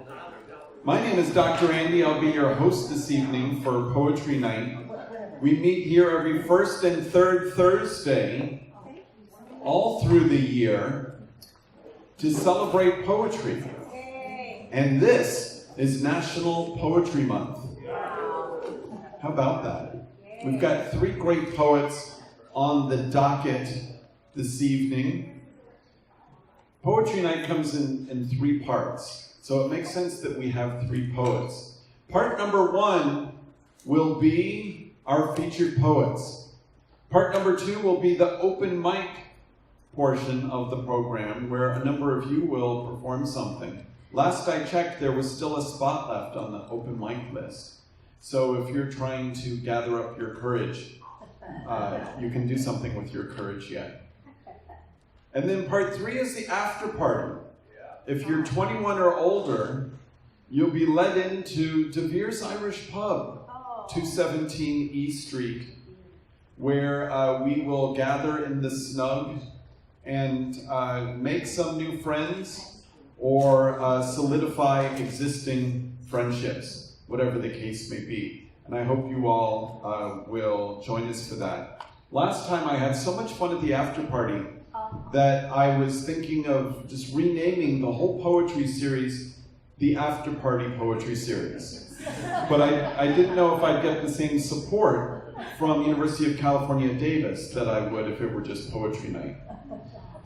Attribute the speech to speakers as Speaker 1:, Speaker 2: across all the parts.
Speaker 1: My name is Dr. Andy. I'll be your host this evening for Poetry Night. We meet here every first and third Thursday, all through the year, to celebrate poetry. And this is National Poetry Month. How about that? We've got 3 great poets on the docket this evening. Poetry Night comes in 3 parts. So it makes sense that we have 3 poets. Part number 1 will be our featured poets. Part number 2 will be the open mic portion of the program, where a number of you will perform something. Last I checked, there was still a spot left on the open mic list. So if you're trying to gather up your courage, you can do something with your courage yet. And then part 3 is the after party. If you're 21 or older, you'll be led into De Vere's Irish Pub, 217 E Street, where we will gather in the snug and make some new friends or solidify existing friendships, whatever the case may be. And I hope you all will join us for that. Last time I had so much fun at the after party that I was thinking of just renaming the whole poetry series the After Party Poetry Series. But I didn't know if I'd get the same support from University of California, Davis that I would if it were just Poetry Night.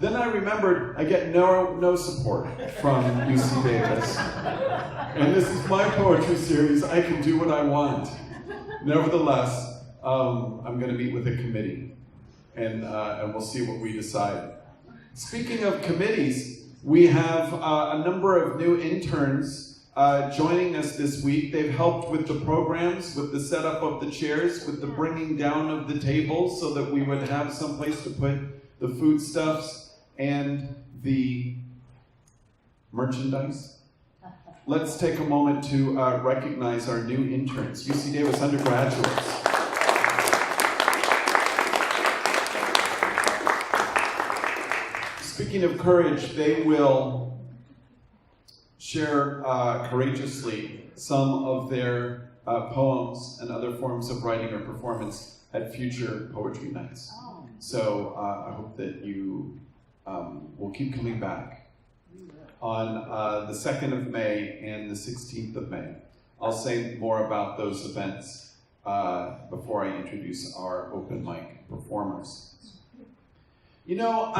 Speaker 1: Then I remembered I get no support from UC Davis. And this is my poetry series. I can do what I want. Nevertheless, I'm going to meet with a committee. And we'll see what we decide. Speaking of committees, we have a number of new interns joining us this week. They've helped with the programs, with the setup of the chairs, with the bringing down of the tables so that we would have some place to put the foodstuffs and the merchandise. Let's take a moment to recognize our new interns, UC Davis undergraduates. Speaking of courage, they will share courageously some of their poems and other forms of writing or performance at future poetry nights. So I hope that you will keep coming back on the 2nd of May and the 16th of May. I'll say more about those events before I introduce our open mic performers. You know,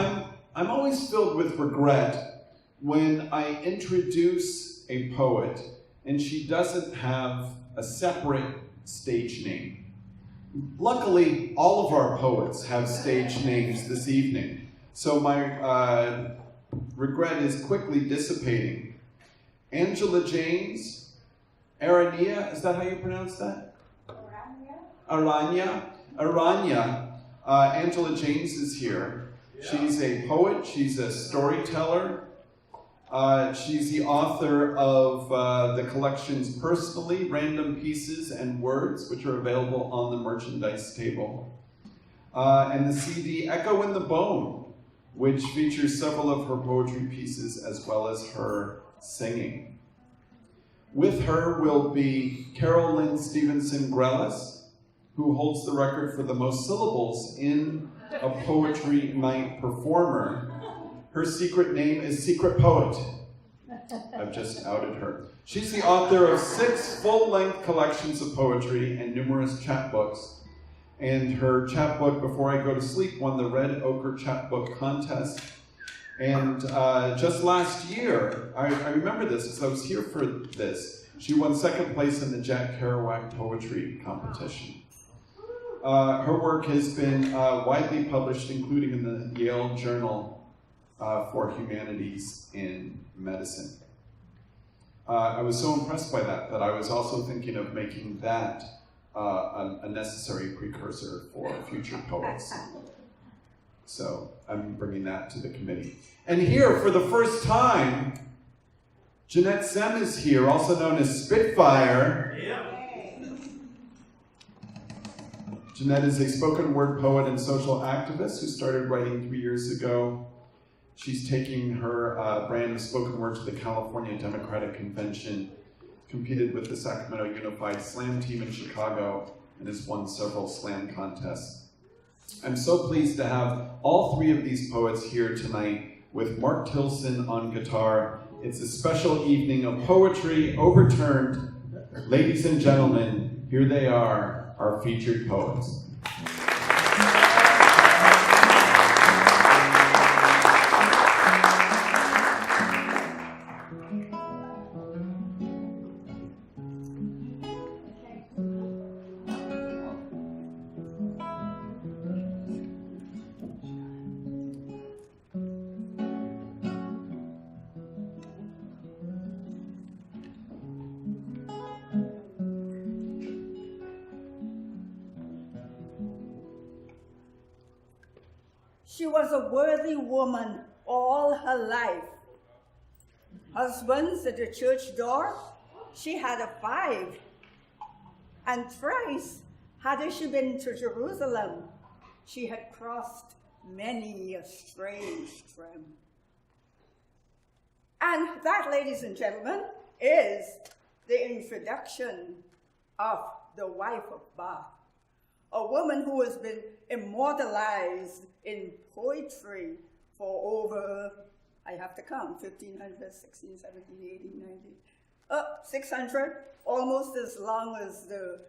Speaker 1: I'm always filled with regret when I introduce a poet and she doesn't have a separate stage name. Luckily, all of our poets have stage names this evening, so my regret is quickly dissipating. Angela James, Aranea, is that how you pronounce that? Aranea. Angela James is here. She's a poet, she's a storyteller, she's the author of the collections Personally, Random Pieces and Words, which are available on the merchandise table, and the CD Echo in the Bone, which features several of her poetry pieces as well as her singing. With her will be Lynn Stevenson Grellas, who holds the record for the most syllables in a poetry night performer. Her secret name is Secretpoet. I've just outed her. She's the author of 6 full-length collections of poetry and numerous chapbooks. And her chapbook, Before I Go to Sleep, won the Red Ochre Chapbook Contest. And just last year, I remember this because I was here for this, she won 2nd place in the Jack Kerouac Poetry Competition. Her work has been widely published, including in the Yale Journal for Humanities in Medicine. I was so impressed by that I was also thinking of making that a necessary precursor for future poets. So I'm bringing that to the committee. And here, for the first time, Jeanette Sem is here, also known as Spitfire. Jeanette is a spoken word poet and social activist who started writing 3 years ago. She's taking her brand of spoken word to the California Democratic Convention, competed with the Sacramento Unified Slam team in Chicago, and has won several slam contests. I'm so pleased to have all three of these poets here tonight with Mark Tilson on guitar. It's a special evening of poetry overturned. Ladies and gentlemen, here they are, our featured poets.
Speaker 2: She was a worthy woman all her life. Husbands at the church door, she had a 5. And thrice, had she been to Jerusalem, she had crossed many a strange trim. And that, ladies and gentlemen, is the introduction of the wife of Bach, a woman who has been immortalized in poetry for over, I have to count, 1500, 16, 17, 18, 19, 600, almost as long as the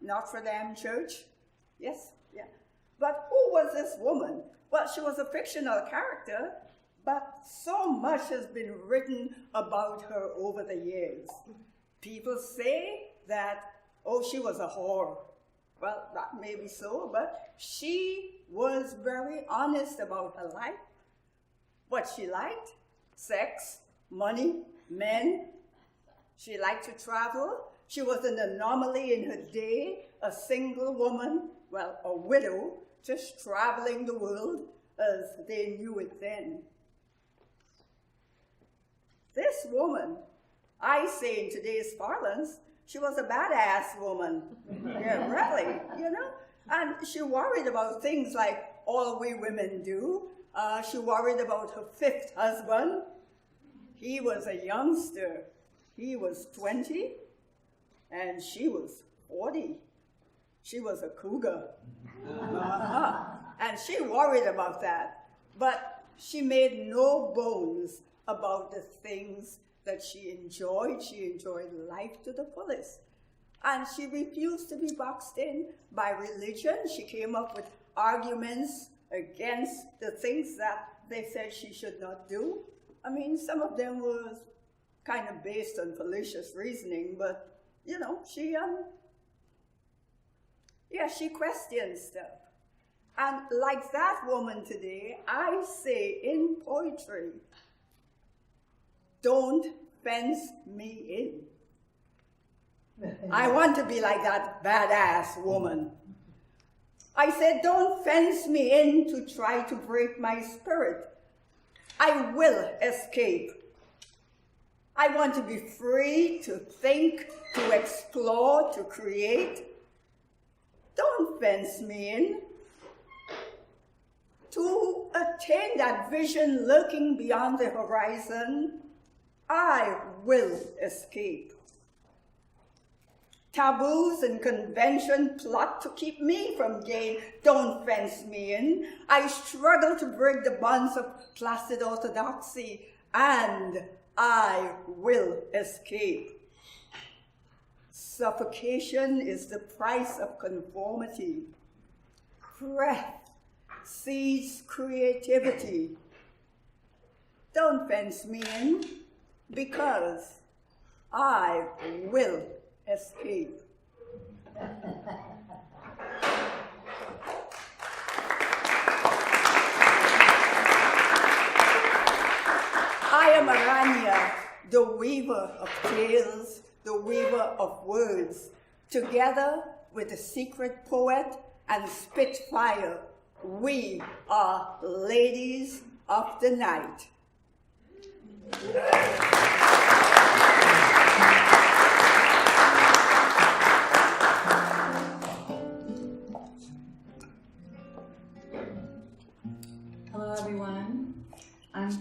Speaker 2: Notre Dame Church. Yes, yeah. But who was this woman? Well, she was a fictional character, but so much has been written about her over the years. People say that, oh, she was a whore. Well, that may be so, but she was very honest about her life, what she liked: sex, money, men. She liked to travel. She was an anomaly in her day, a single woman, well, a widow, just traveling the world as they knew it then. This woman, I say in today's parlance, she was a badass woman. Yeah, really, you know? And she worried about things like all we women do. She worried about her 5th husband. He was a youngster. He was 20, and she was 40. She was a cougar. And she worried about that. But she made no bones about the things that she enjoyed. She enjoyed life to the fullest. And she refused to be boxed in by religion. She came up with arguments against the things that they said she should not do. I mean, some of them was kind of based on fallacious reasoning, but, you know, she questioned stuff. And like that woman today, I say in poetry, don't fence me in. I want to be like that badass woman. I said, don't fence me in to try to break my spirit. I will escape. I want to be free to think, to explore, to create. Don't fence me in. To attain that vision lurking beyond the horizon, I will escape. Taboos and convention plot to keep me from gain. Don't fence me in. I struggle to break the bonds of placid orthodoxy, and I will escape. Suffocation is the price of conformity. Breath seeds creativity. Don't fence me in, because I will escape. I am Aranea, the weaver of tales, the weaver of words. Together with the Secretpoet and Spitfire, we are ladies of the night.
Speaker 3: Hello everyone, I'm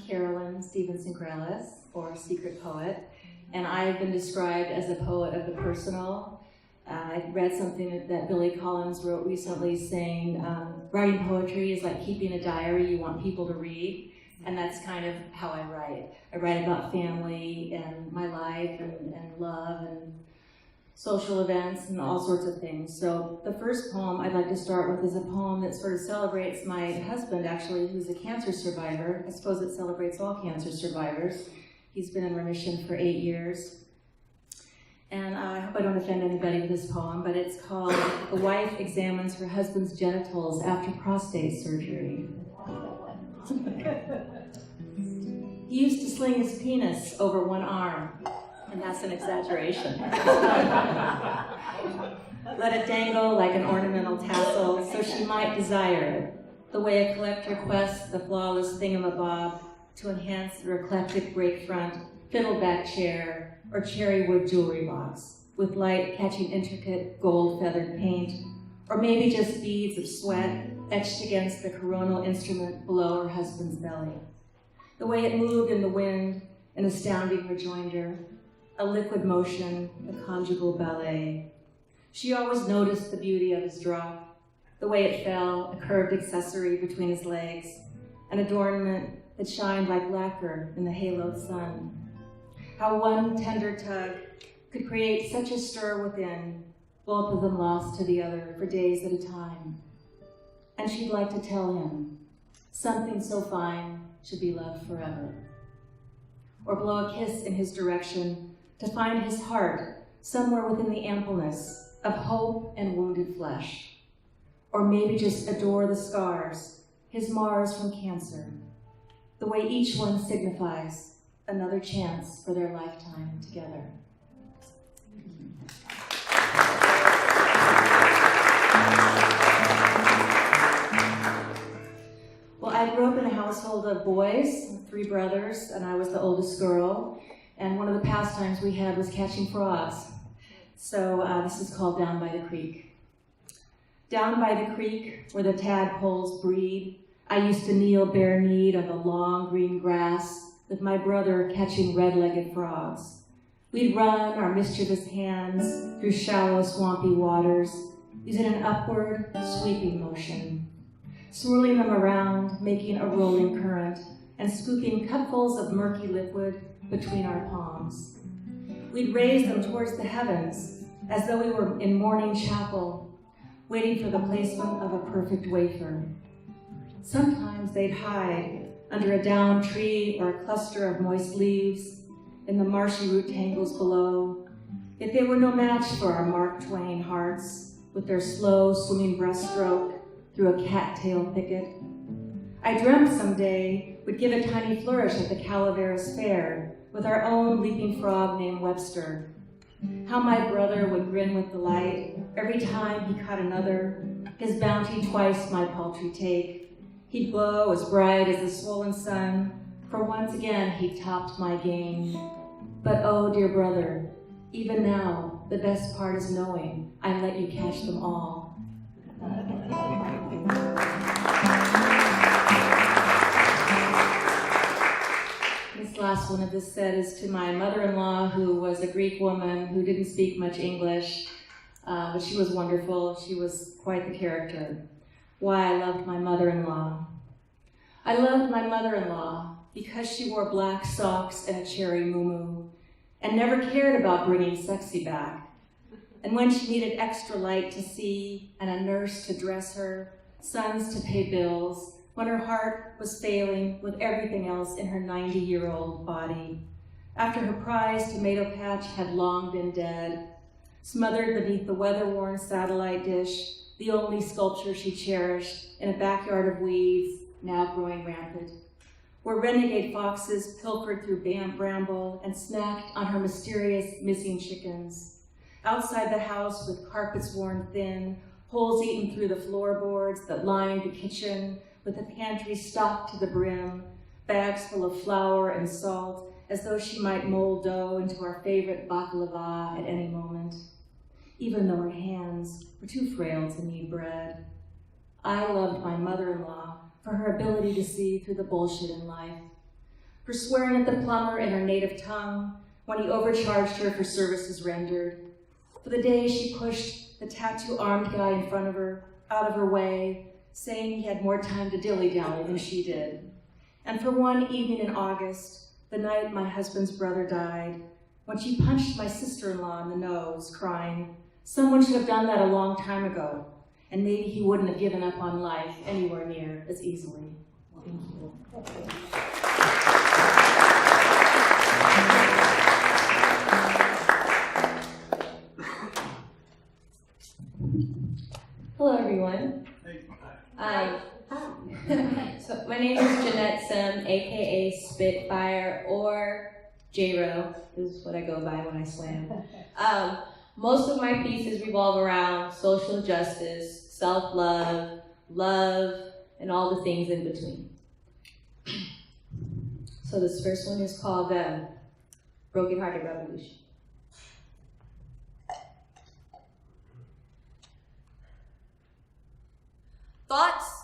Speaker 3: Secretpoet, and I've been described as a poet of the personal. I read something that Billy Collins wrote recently saying, writing poetry is like keeping a diary you want people to read, and that's kind of how I write. I write about family and my life and love and social events and all sorts of things. So the first poem I'd like to start with is a poem that sort of celebrates my husband, actually, who's a cancer survivor. I suppose it celebrates all cancer survivors. He's been in remission for 8 years. And I hope I don't offend anybody with this poem, but it's called The Wife Examines Her Husband's Genitals After Prostate Surgery. He used to sling his penis over one arm, and that's an exaggeration. Let it dangle like an ornamental tassel so she might desire it, the way a collector quests the flawless thingamabob to enhance their eclectic break front, fiddleback chair, or cherry wood jewelry box, with light catching intricate gold feathered paint, or maybe just beads of sweat etched against the coronal instrument below her husband's belly. The way it moved in the wind, an astounding rejoinder, a liquid motion, a conjugal ballet. She always noticed the beauty of his drop, the way it fell, a curved accessory between his legs, an adornment that shined like lacquer in the haloed sun. How one tender tug could create such a stir within, both of them lost to the other for days at a time. And she'd like to tell him, something so fine should be loved forever. Or blow a kiss in his direction to find his heart somewhere within the ampleness of hope and wounded flesh. Or maybe just adore the scars, his Mars from cancer, the way each one signifies another chance for their lifetime together. Well, I grew up in a household of boys, 3 brothers, and I was the oldest girl. And one of the pastimes we had was catching frogs. So this is called Down by the Creek. Down by the creek, where the tadpoles breed, I used to kneel bare-kneed on the long green grass with my brother catching red-legged frogs. We'd run our mischievous hands through shallow, swampy waters, using an upward, sweeping motion, swirling them around, making a rolling current, and scooping cupfuls of murky liquid between our palms. We'd raise them towards the heavens, as though we were in morning chapel, waiting for the placement of a perfect wafer. Sometimes they'd hide under a downed tree or a cluster of moist leaves in the marshy root tangles below, yet they were no match for our Mark Twain hearts with their slow swimming breaststroke through a cattail thicket. I dreamt someday we'd give a tiny flourish at the Calaveras Fair with our own leaping frog named Webster. How my brother would grin with delight every time he caught another, his bounty twice my paltry take. He'd glow as bright as the swollen sun, for once again he topped my game. But oh, dear brother, even now, the best part is knowing I let you catch them all. This last one of this set is to my mother-in-law, who was a Greek woman who didn't speak much English, but she was wonderful. She was quite the character. Why I loved my mother-in-law. I loved my mother-in-law because she wore black socks and a cherry muumuu and never cared about bringing sexy back. And when she needed extra light to see and a nurse to dress her, sons to pay bills, when her heart was failing with everything else in her 90-year-old body, after her prized tomato patch had long been dead, smothered beneath the weather-worn satellite dish, the only sculpture she cherished in a backyard of weeds, now growing rampant, where renegade foxes pilfered through bramble and snacked on her mysterious missing chickens. Outside the house with carpets worn thin, holes eaten through the floorboards that lined the kitchen, with the pantry stocked to the brim, bags full of flour and salt, as though she might mold dough into our favorite baklava at any moment, even though her hands were too frail to knead bread. I loved my mother-in-law for her ability to see through the bullshit in life, for swearing at the plumber in her native tongue when he overcharged her for services rendered, for the day she pushed the tattoo-armed guy in front of her out of her way, saying he had more time to dilly-dally than she did, and for one evening in August, the night my husband's brother died, when she punched my sister-in-law in the nose, crying, "Someone should have done that a long time ago, and maybe he wouldn't have given up on life anywhere near as easily." Thank you.
Speaker 4: Hello, everyone. So my name is Jeanette Sem, aka Spitfire, or J-Ro is what I go by when I slam. Most of my pieces revolve around social justice, self-love, love, and all the things in between. So this first one is called Broken Hearted Revolution.
Speaker 5: Thoughts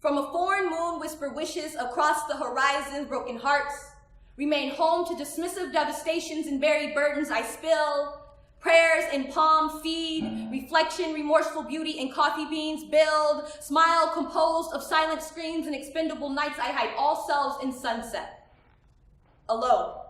Speaker 5: from a foreign moon whisper wishes across the horizon. Broken hearts remain home to dismissive devastations and buried burdens I spill. Prayers in palm feed, reflection, remorseful beauty in coffee beans build. Smile composed of silent screams and expendable nights I hide all selves in sunset. Alone,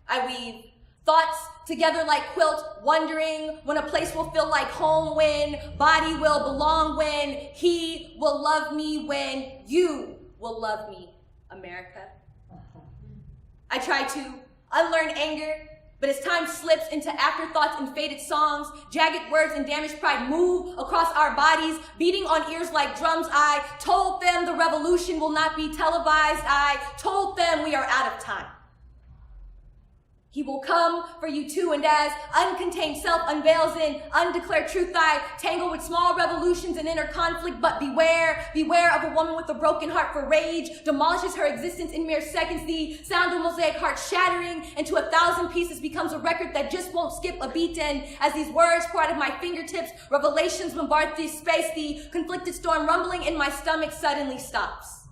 Speaker 5: I weave thoughts together like quilt, wondering when a place will feel like home, when body will belong, when he will love me, when you will love me, America. I try to unlearn anger, but as time slips into afterthoughts and faded songs, jagged words and damaged pride move across our bodies, beating on ears like drums. I told them the revolution will not be televised. I told them we are out of time. He will come for you too, and as uncontained self unveils in undeclared truth, I tangle with small revolutions and inner conflict, but beware of a woman with a broken heart for rage, demolishes her existence in mere seconds. The sound of mosaic heart shattering into 1,000 pieces becomes a record that just won't skip a beat, and as these words pour out of my fingertips, revelations bombard this space, the conflicted storm rumbling in my stomach suddenly stops.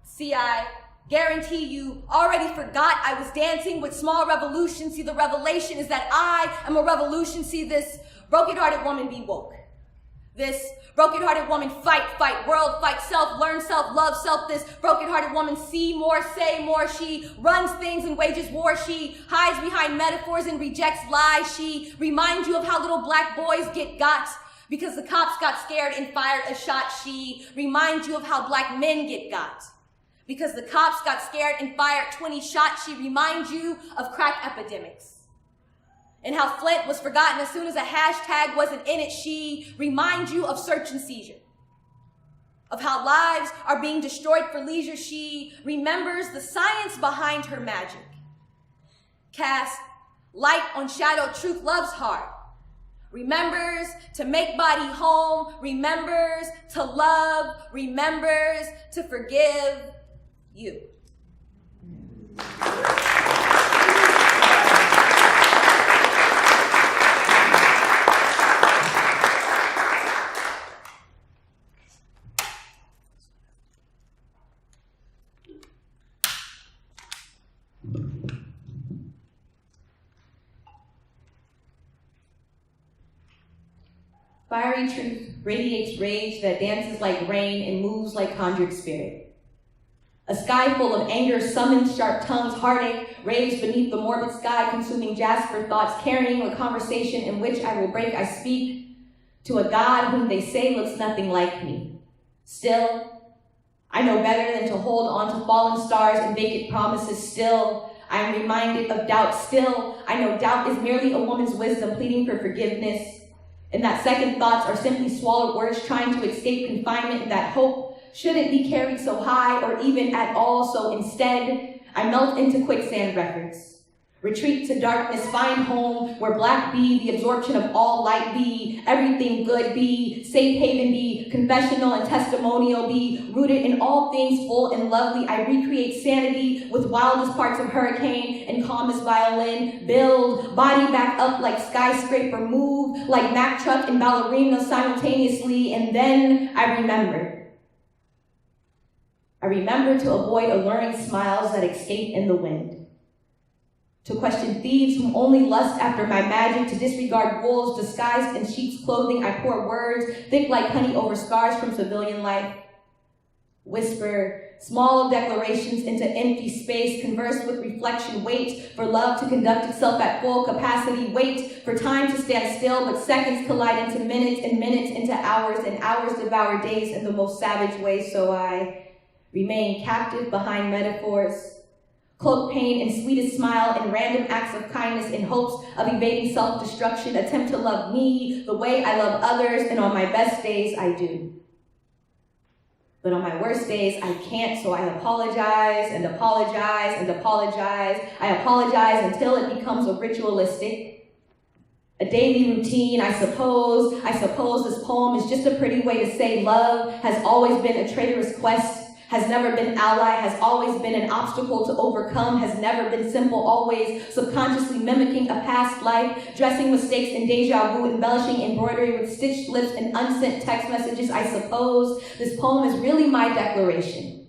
Speaker 5: See, I guarantee you already forgot I was dancing with small revolutions. See, the revelation is that I am a revolution. See, this broken-hearted woman be woke. This broken-hearted woman fight, world, fight, self, learn self, love self. This broken-hearted woman see more, say more. She runs things and wages war. She hides behind metaphors and rejects lies. She reminds you of how little black boys get got because the cops got scared and fired a shot. She reminds you of how black men get got because the cops got scared and fired 20 shots. She reminds you of crack epidemics and how Flint was forgotten as soon as a hashtag wasn't in it. She reminds you of search and seizure, of how lives are being destroyed for leisure. She remembers the science behind her magic. Cast light on shadow, truth loves hard. Remembers to make body home, remembers to love, remembers to forgive you.
Speaker 4: Fiery truth radiates rage that dances like rain and moves like conjured spirit. A sky full of anger summons sharp tongues, heartache raves beneath the morbid sky, consuming jasper thoughts, carrying a conversation in which I will break. I speak to a God whom they say looks nothing like me. Still, I know better than to hold on to fallen stars and vacant promises. Still, I am reminded of doubt. Still, I know doubt is merely a woman's wisdom pleading for forgiveness, and that second thoughts are simply swallowed words trying to escape confinement, and that hope shouldn't be carried so high or even at all. So instead, I melt into quicksand records. Retreat to darkness, find home where black be, the absorption of all light be, everything good be, safe haven be, confessional and testimonial be, rooted in all things full and lovely. I recreate sanity with wildest parts of hurricane and calmest violin, build body back up like skyscraper, move like Mack truck and ballerina simultaneously, and then I remember. I remember to avoid alluring smiles that escape in the wind, to question thieves whom only lust after my magic, to disregard wolves disguised in sheep's clothing. I pour words thick like honey over scars from civilian life, whisper small declarations into empty space, converse with reflection, wait for love to conduct itself at full capacity, wait for time to stand still, but seconds collide into minutes and minutes into hours, and hours devour days in the most savage way. So I remain captive behind metaphors, cloak pain and sweetest smile in random acts of kindness in hopes of evading self-destruction, attempt to love me the way I love others, and on my best days I do. But on my worst days, I can't, so I apologize and apologize and apologize. I apologize until it becomes a ritualistic, a daily routine, I suppose. I suppose this poem is just a pretty way to say love has always been a traitorous quest, has never been ally, has always been an obstacle to overcome, has never been simple, always subconsciously mimicking a past life, dressing mistakes in deja vu, embellishing embroidery with stitched lips and unsent text messages. I suppose this poem is really my declaration.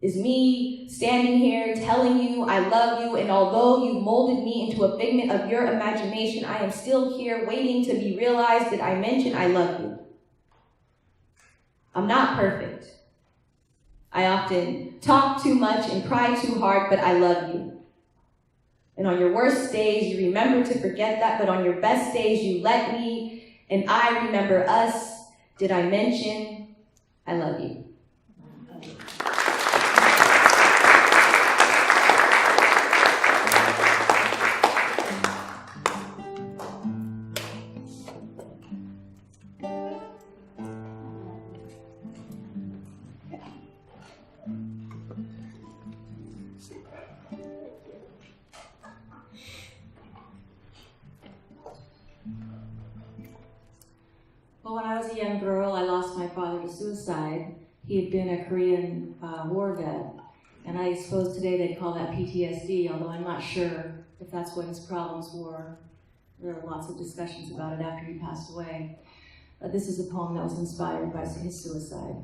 Speaker 4: Is me standing here telling you I love you, and although you molded me into a figment of your imagination, I am still here waiting to be realized. Did I mention I love you? I'm not perfect. I often talk too much and cry too hard, but I love you. And on your worst days, you remember to forget that, but on your best days, you let me, and I remember us. Did I mention I love you?
Speaker 3: Well, when I was a young girl, I lost my father to suicide. He had been a Korean war vet, and I suppose today they'd call that PTSD, although I'm not sure if that's what his problems were. There are lots of discussions about it after he passed away. This is a poem that was inspired by his suicide.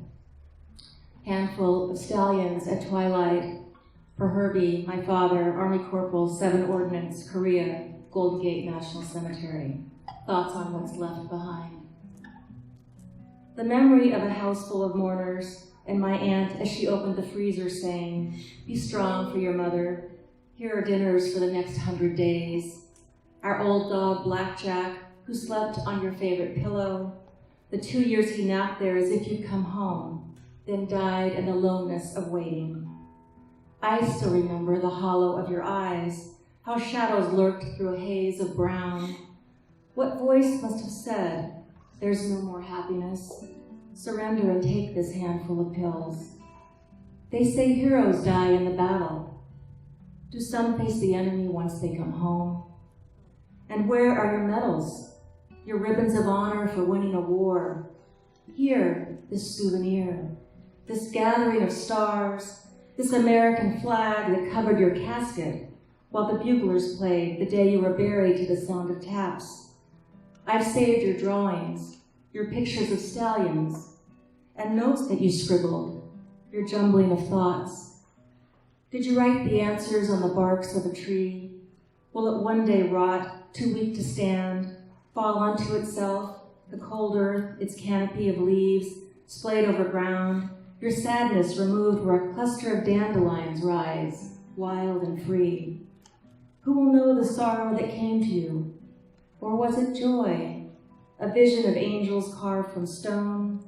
Speaker 3: Handful of stallions at twilight. For Herbie, my father, Army Corporal, 7 Ordnance, Korea, Golden Gate National Cemetery. Thoughts on what's left behind. The memory of a house full of mourners, and my aunt as she opened the freezer saying, "Be strong for your mother. Here are dinners for the next 100 days. Our old dog, Blackjack, who slept on your favorite pillow. The 2 years he napped there as if you'd come home, then died in the loneness of waiting. I still remember the hollow of your eyes, how shadows lurked through a haze of brown. What voice must have said, 'There's no more happiness. Surrender and take this handful of pills.' They say heroes die in the battle. Do some face the enemy once they come home? And where are your medals, your ribbons of honor for winning a war? Here, this souvenir, this gathering of stars, this American flag that covered your casket while the buglers played the day you were buried to the sound of taps. I've saved your drawings, your pictures of stallions, and notes that you scribbled, your jumbling of thoughts. Did you write the answers on the barks of a tree? Will it one day rot, too weak to stand, fall onto itself, the cold earth, its canopy of leaves, splayed over ground, your sadness removed where a cluster of dandelions rise, wild and free? Who will know the sorrow that came to you? Or was it joy, a vision of angels carved from stone,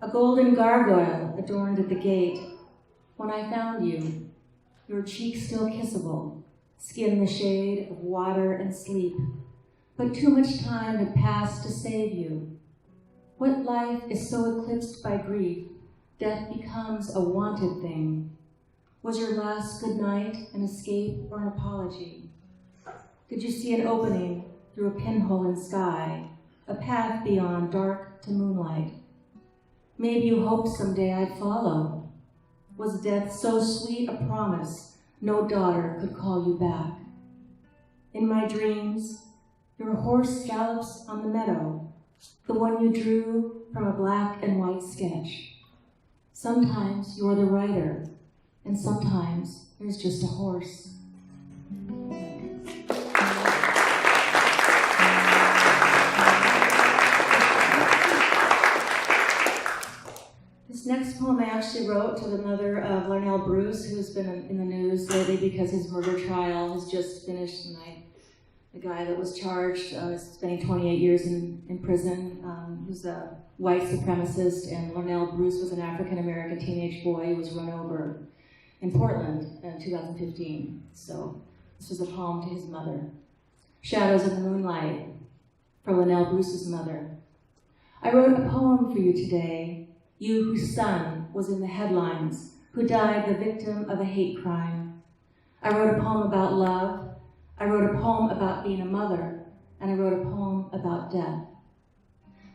Speaker 3: a golden gargoyle adorned at the gate? When I found you, your cheek still kissable, skin the shade of water and sleep, but too much time had passed to save you. What life is so eclipsed by grief, death becomes a wanted thing? Was your last good night an escape or an apology? Did you see an opening through a pinhole in sky, a path beyond dark to moonlight? Maybe you hoped someday I'd follow. Was death so sweet a promise no daughter could call you back? In my dreams, your horse gallops on the meadow, the one you drew from a black and white sketch. Sometimes you're the rider, and sometimes there's just a horse. This next poem I actually wrote to the mother of Larnell Bruce, who's been in the news lately because his murder trial has just finished tonight. The guy that was charged is spending 28 years in prison. Who's a white supremacist, and Larnell Bruce was an African-American teenage boy who was run over in Portland in 2015. So this was a poem to his mother. Shadows in the Moonlight, for Larnell Bruce's mother. I wrote a poem for you today, you whose son was in the headlines, who died the victim of a hate crime. I wrote a poem about love. I wrote a poem about being a mother, and I wrote a poem about death.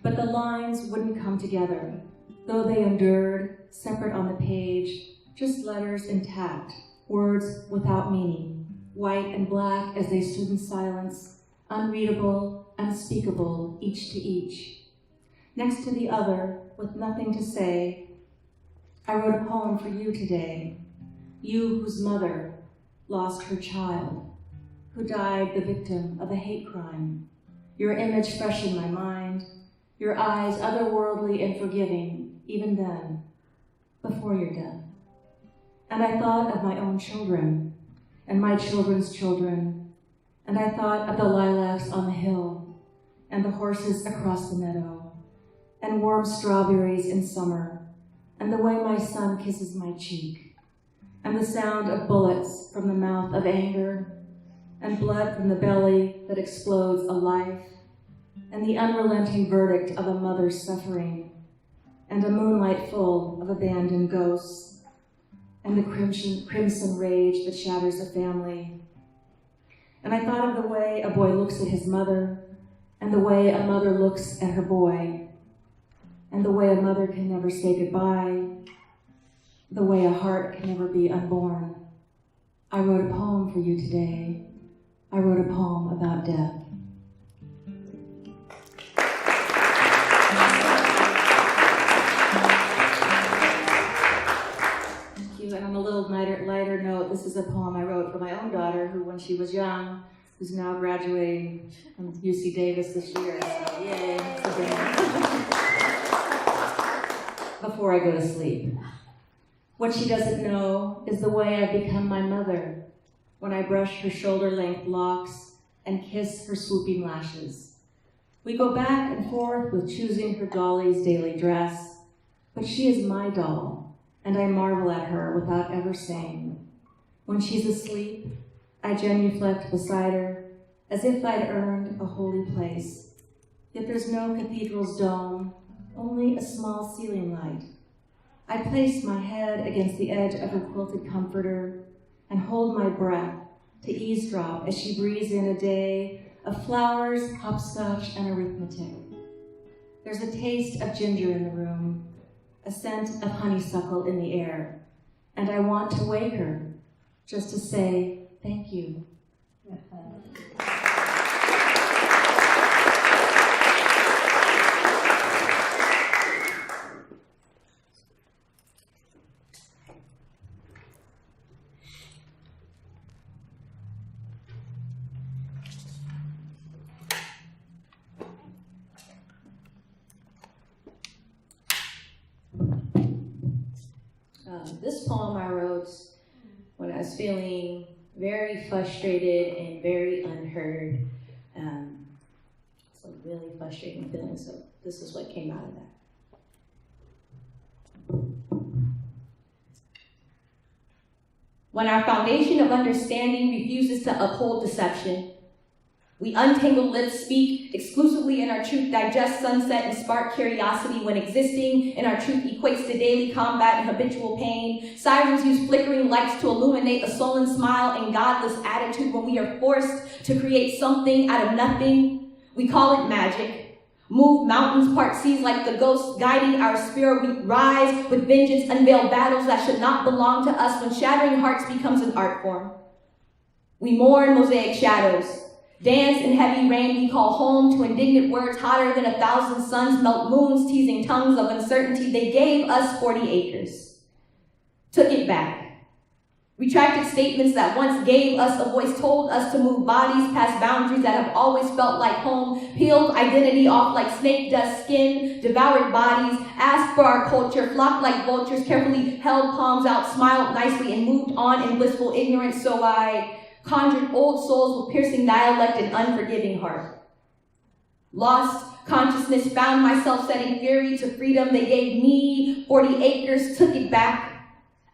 Speaker 3: But the lines wouldn't come together, though they endured, separate on the page, just letters intact, words without meaning, white and black as they stood in silence, unreadable, unspeakable, each to each. Next to the other, with nothing to say, I wrote a poem for you today, you whose mother lost her child, who died the victim of a hate crime. Your image fresh in my mind, your eyes otherworldly and forgiving, even then, before your death. And I thought of my own children, and my children's children, and I thought of the lilacs on the hill, and the horses across the meadow, and warm strawberries in summer, and the way my son kisses my cheek, and the sound of bullets from the mouth of anger, and blood from the belly that explodes a life, and the unrelenting verdict of a mother's suffering, and a moonlight full of abandoned ghosts, and the crimson rage that shatters a family. And I thought of the way a boy looks at his mother, and the way a mother looks at her boy, and the way a mother can never say goodbye, the way a heart can never be unborn. I wrote a poem for you today. I wrote a poem about death. Thank you. And on a little lighter note, this is a poem I wrote for my own daughter, who, when she was young, who's now graduating from UC Davis this year. So, yay. Before I go to sleep. What she doesn't know is the way I've become my mother, when I brush her shoulder-length locks and kiss her swooping lashes. We go back and forth with choosing her dolly's daily dress, but she is my doll, and I marvel at her without ever saying. When she's asleep, I genuflect beside her, as if I'd earned a holy place. Yet there's no cathedral's dome, only a small ceiling light. I place my head against the edge of her quilted comforter and hold my breath to eavesdrop as she breathes in a day of flowers, hopscotch, and arithmetic. There's a taste of ginger in the room, a scent of honeysuckle in the air, and I want to wake her just to say thank you. This poem I wrote when I was feeling very frustrated and very unheard. It's a really frustrating feeling, so this is what came out of that.
Speaker 4: When our foundation of understanding refuses to uphold deception, we untangle lips, speak exclusively in our truth, digest sunset, and spark curiosity when existing in our truth equates to daily combat and habitual pain. Sirens use flickering lights to illuminate a sullen smile and godless attitude when we are forced to create something out of nothing. We call it magic. Move mountains, part seas like the ghosts guiding our spirit. We rise with vengeance, unveil battles that should not belong to us when shattering hearts becomes an art form. We mourn mosaic shadows, Dance in heavy rain we call home to indignant words hotter than 1,000 suns, melt moons, teasing tongues of uncertainty. They gave us 40 acres. Took it back. Retracted statements that once gave us a voice, told us to move bodies past boundaries that have always felt like home, peeled identity off like snake dust skin, devoured bodies, asked for our culture, flocked like vultures, carefully held palms out, smiled nicely, and moved on in blissful ignorance. So I conjured old souls with piercing dialect and unforgiving heart. Lost consciousness, found myself setting fury to freedom. They gave me 40 acres, took it back.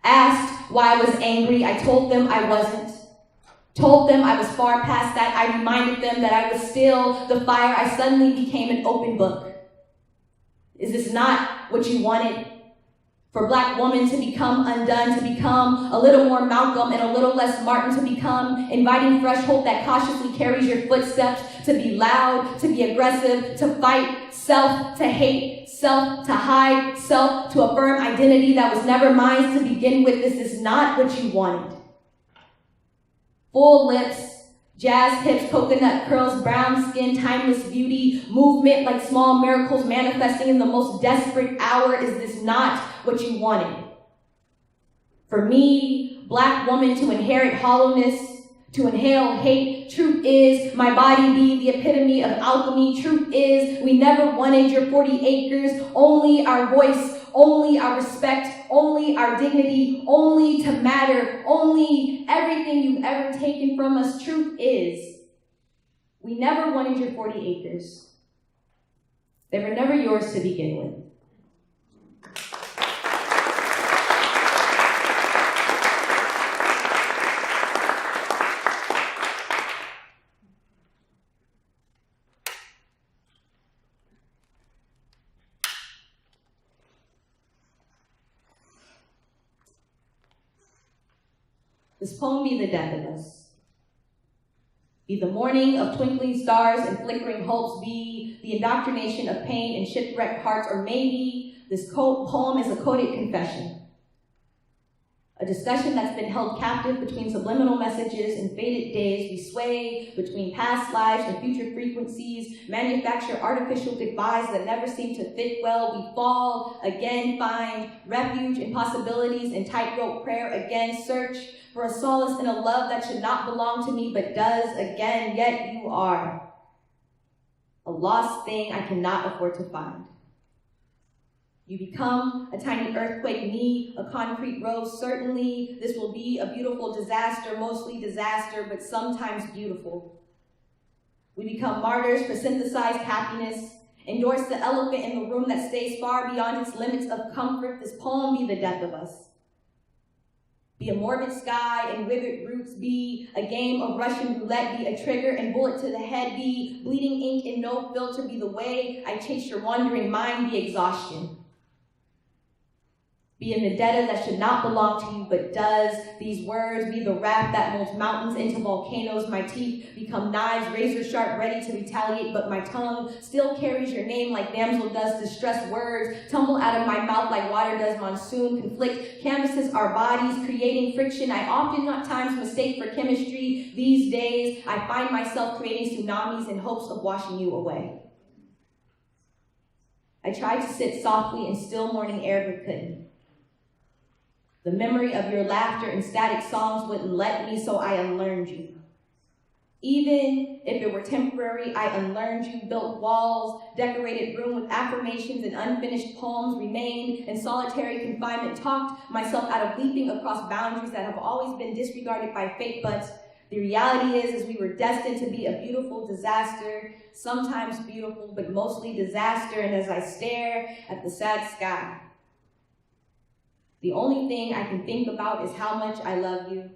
Speaker 4: Asked why I was angry, I told them I wasn't. Told them I was far past that. I reminded them that I was still the fire. I suddenly became an open book. Is this not what you wanted? For Black women to become undone, to become a little more Malcolm and a little less Martin, to become inviting threshold that cautiously carries your footsteps, to be loud, to be aggressive, to fight, self to hate, self to hide, self to affirm identity that was never mine to begin with. This is not what you wanted. Full lips, jazz hips, coconut curls, brown skin, timeless beauty, movement like small miracles manifesting in the most desperate hour. Is this not what you wanted? For me, Black woman, to inherit hollowness, to inhale hate. Truth is, my body be the epitome of alchemy. Truth is, we never wanted your 40 acres, only our voice, only our respect, only our dignity, only to matter, only everything you've ever taken from us. Truth is, we never wanted your 40 acres. They were never yours to begin with. This poem be the death of us. Be the morning of twinkling stars and flickering hopes. Be the indoctrination of pain and shipwrecked hearts. Or maybe this poem is a coded confession. A discussion that's been held captive between subliminal messages and faded days. We sway between past lives and future frequencies, manufacture artificial goodbyes that never seem to fit well. We fall again, find refuge in possibilities and tightrope prayer again, search for a solace in a love that should not belong to me but does again. Yet you are a lost thing I cannot afford to find. You become a tiny earthquake, me, a concrete rose. Certainly, this will be a beautiful disaster, mostly disaster, but sometimes beautiful. We become martyrs for synthesized happiness, endorse the elephant in the room that stays far beyond its limits of comfort. This poem be the death of us. Be a morbid sky and withered roots. Be a game of Russian roulette. Be a trigger and bullet to the head. Be bleeding ink and no filter. Be the way I chase your wandering mind. Be exhaustion. Be a vendetta that should not belong to you, but does. These words be the wrath that molds mountains into volcanoes. My teeth become knives, razor sharp, ready to retaliate, but my tongue still carries your name like damsel does. Distressed words tumble out of my mouth like water does monsoon. Conflict canvases our bodies, creating friction I often at times mistake for chemistry. These days, I find myself creating tsunamis in hopes of washing you away. I tried to sit softly in still morning air, but couldn't. The memory of your laughter and static songs wouldn't let me, so I unlearned you. Even if it were temporary, I unlearned you, built walls, decorated room with affirmations and unfinished poems, remained in solitary confinement, talked myself out of leaping across boundaries that have always been disregarded by fate, but the reality is we were destined to be a beautiful disaster, sometimes beautiful, but mostly disaster, and as I stare at the sad sky, the only thing I can think about is how much I love you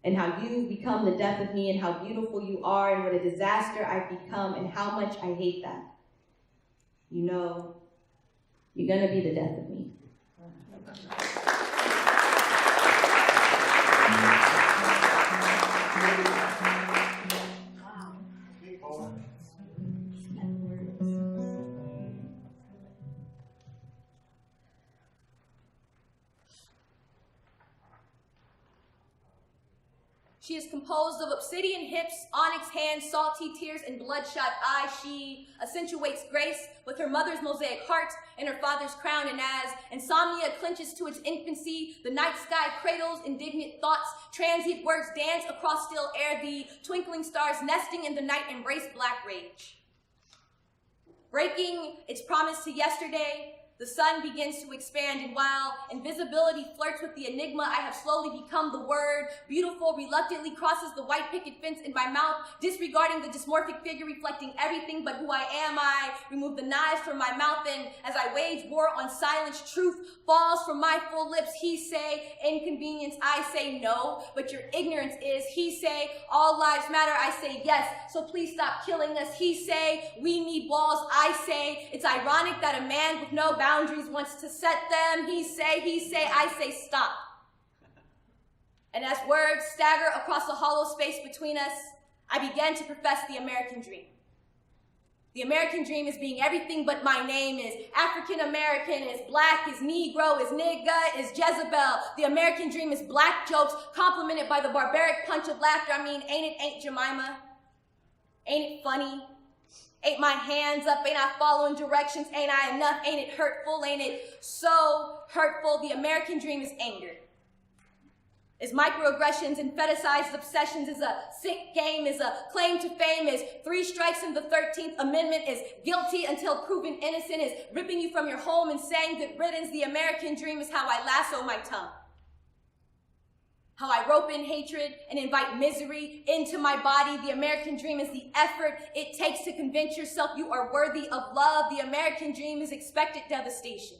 Speaker 4: and how you've become the death of me and how beautiful you are and what a disaster I've become and how much I hate that. You know, you're gonna be the death of me.
Speaker 5: She is composed of obsidian hips, onyx hands, salty tears, and bloodshot eyes. She accentuates grace with her mother's mosaic heart and her father's crown. And as insomnia clinches to its infancy, the night sky cradles indignant thoughts, transient words dance across still air, the twinkling stars nesting in the night embrace black rage. Breaking its promise to yesterday, the sun begins to expand, and while invisibility flirts with the enigma, I have slowly become the word. Beautiful reluctantly crosses the white picket fence in my mouth, disregarding the dysmorphic figure reflecting everything but who I am. I remove the knives from my mouth, and as I wage war on silence, truth falls from my full lips. He say, inconvenience, I say no, but your ignorance is. He say, all lives matter, I say yes, so please stop killing us. He say, we need walls, I say, it's ironic that a man with no boundaries wants to set them. He say, I say stop. And as words stagger across the hollow space between us, I began to profess the American dream. The American dream is being everything but my name, is African American, is black, is Negro, is nigga, is Jezebel. The American dream is black jokes complemented by the barbaric punch of laughter. I mean, ain't Jemima? Ain't it funny? Ain't my hands up? Ain't I following directions? Ain't I enough? Ain't it hurtful? Ain't it so hurtful? The American dream is anger. Is microaggressions and fetishized obsessions, is a sick game, is a claim to fame, is 3 strikes in the 13th Amendment, is guilty until proven innocent, is ripping you from your home and saying good riddance. The American dream is how I lasso my tongue. How I rope in hatred and invite misery into my body. The American dream is the effort it takes to convince yourself you are worthy of love. The American dream is expected devastation.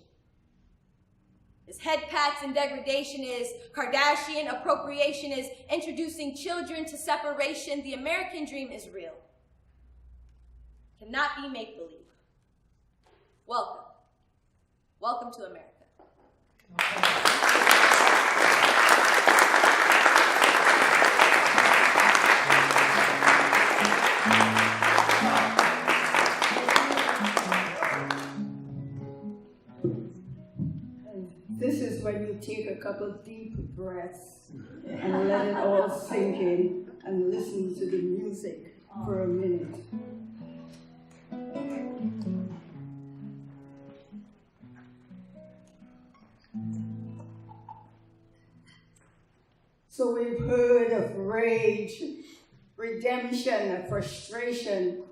Speaker 5: Is head pats and degradation, is Kardashian appropriation, is introducing children to separation. The American dream is real. Cannot be make-believe. Welcome. Welcome to America.
Speaker 2: This is when you take a couple deep breaths and let it all sink in and listen to the music for a minute. So we've heard of rage, redemption, and frustration.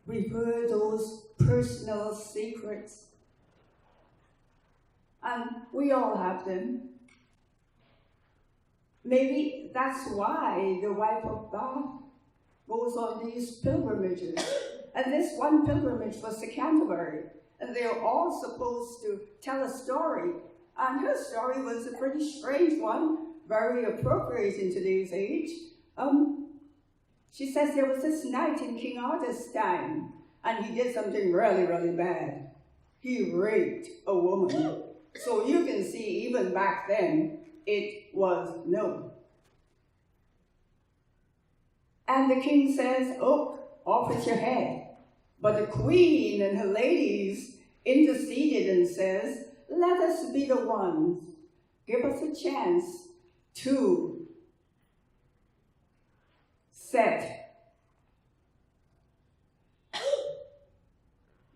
Speaker 2: We've heard those personal secrets. And we all have them. Maybe that's why the wife of God goes on these pilgrimages. And this one pilgrimage was to Canterbury. And they're all supposed to tell a story. And her story was a pretty strange one, very appropriate in today's age. She says there was this knight in King Arthur's time, and he did something really, really bad. He raped a woman. So you can see, even back then, it was known. And the king says, oh, off with your head. But the queen and her ladies interceded and says, let us be the ones. Give us a chance to set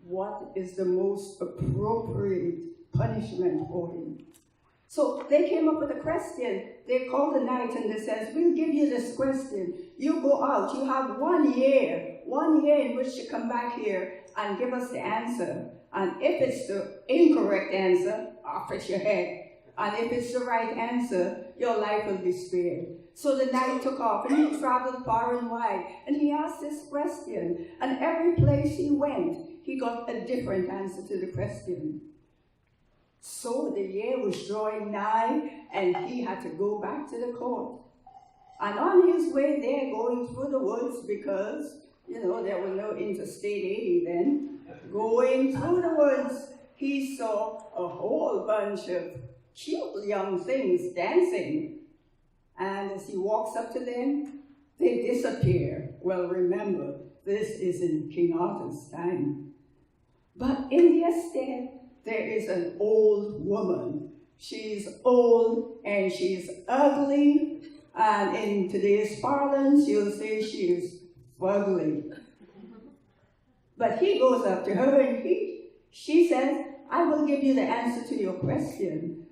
Speaker 2: what is the most appropriate punishment for him. So they came up with a question. They called the knight and they says, we'll give you this question. You go out, you have 1 year in which to come back here and give us the answer. And if it's the incorrect answer, off with your head. And if it's the right answer, your life will be spared. So the knight took off and he traveled far and wide. And he asked this question. And every place he went, he got a different answer to the question. So the year was drawing nigh, and he had to go back to the court. And on his way there, going through the woods, because, there was no interstate 80 then, going through the woods, he saw a whole bunch of cute young things dancing. And as he walks up to them, they disappear. Well, remember, this is in King Arthur's time. But in their stead, there is an old woman. She's old and she's ugly And in today's parlance, you'll say she is fugly. But he goes up to her and she says, I will give you the answer to your question,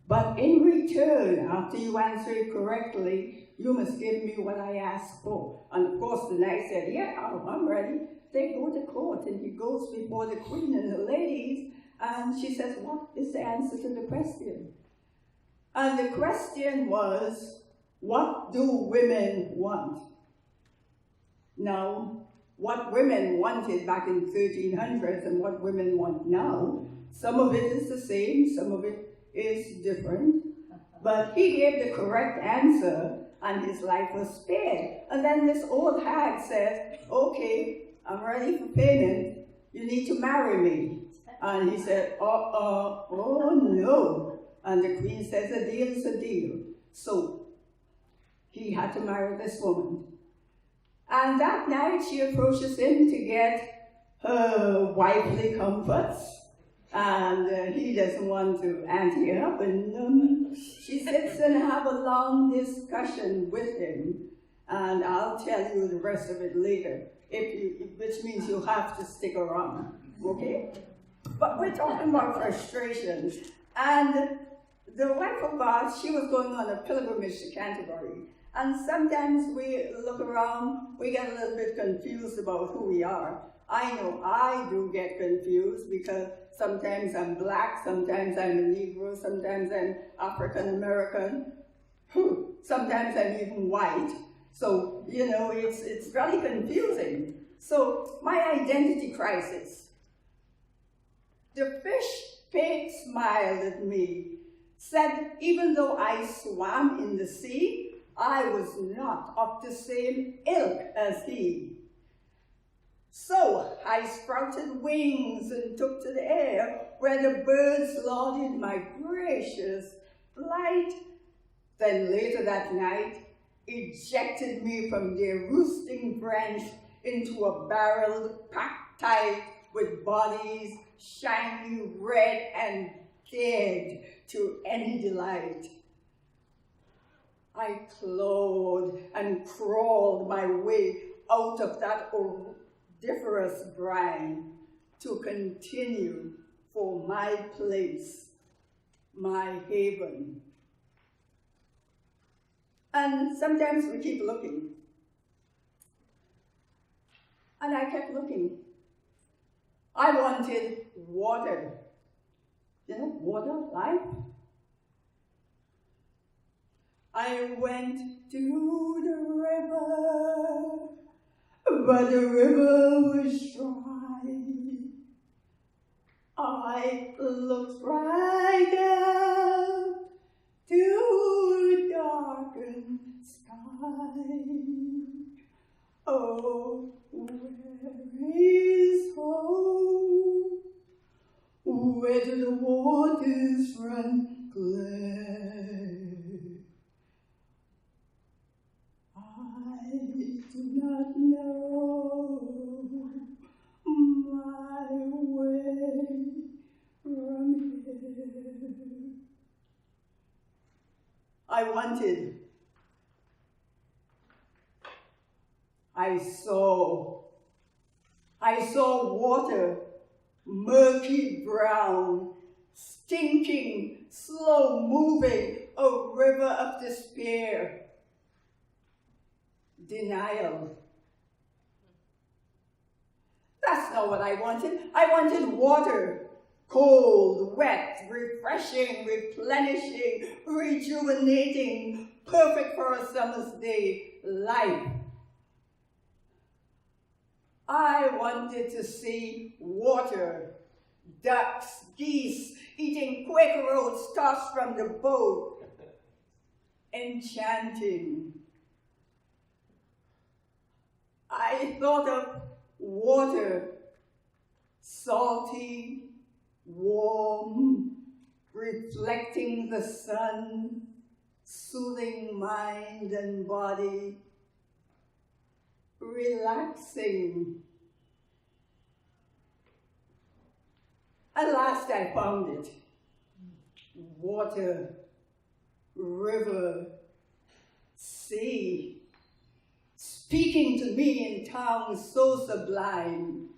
Speaker 2: but in return, after you answer it correctly, you must give me what I asked for. And of course the knight said, yeah, I'm ready. They go to court, and he goes before the queen and the ladies, and she says, what is the answer to the question? And the question was, what do women want? Now, what women wanted back in 1300s and what women want now, some of it is the same, some of it is different. But he gave the correct answer and his life was spared. And then this old hag says, okay, I'm ready for payment. You need to marry me. And he said, oh no. And the queen says, a deal is a deal. So he had to marry this woman. And that night she approaches him to get her wifely comforts. And he doesn't want to ante up. And she sits and have a long discussion with him. And I'll tell you the rest of it later, which means you have to stick around, okay? But we're talking about frustrations. And the wife of Bath, she was going on a pilgrimage to Canterbury. And sometimes we look around, we get a little bit confused about who we are. I know I do get confused because sometimes I'm black, sometimes I'm a Negro, sometimes I'm African American, sometimes I'm even white. So, you know, it's really confusing. So, my identity crisis. The fish fake smiled at me, said even though I swam in the sea, I was not of the same ilk as he. So I sprouted wings and took to the air, where the birds lauded my gracious flight. Then later that night, ejected me from their roosting branch into a barrel packed tight with bodies shiny red and dead to any delight. I clawed and crawled my way out of that odoriferous brine to continue for my place, my haven. And sometimes we keep looking. And I kept looking. I wanted water. You know, water, life. I went to the river, but the river was dry. I looked right down to the darkened sky. Oh, where is home? Where do the waters run clear? I do not know my way from here. I wanted. I saw water, murky brown, stinking, slow moving, a river of despair. Denial. That's not what I wanted. I wanted water. Cold, wet, refreshing, replenishing, rejuvenating, perfect for a summer's day, life. I wanted to see water, ducks, geese, eating Quaker oats tossed from the boat. Enchanting. I thought of water, salty, warm, reflecting the sun, soothing mind and body, relaxing. At last I found it. Water, river, sea, speaking to me in tongues so sublime.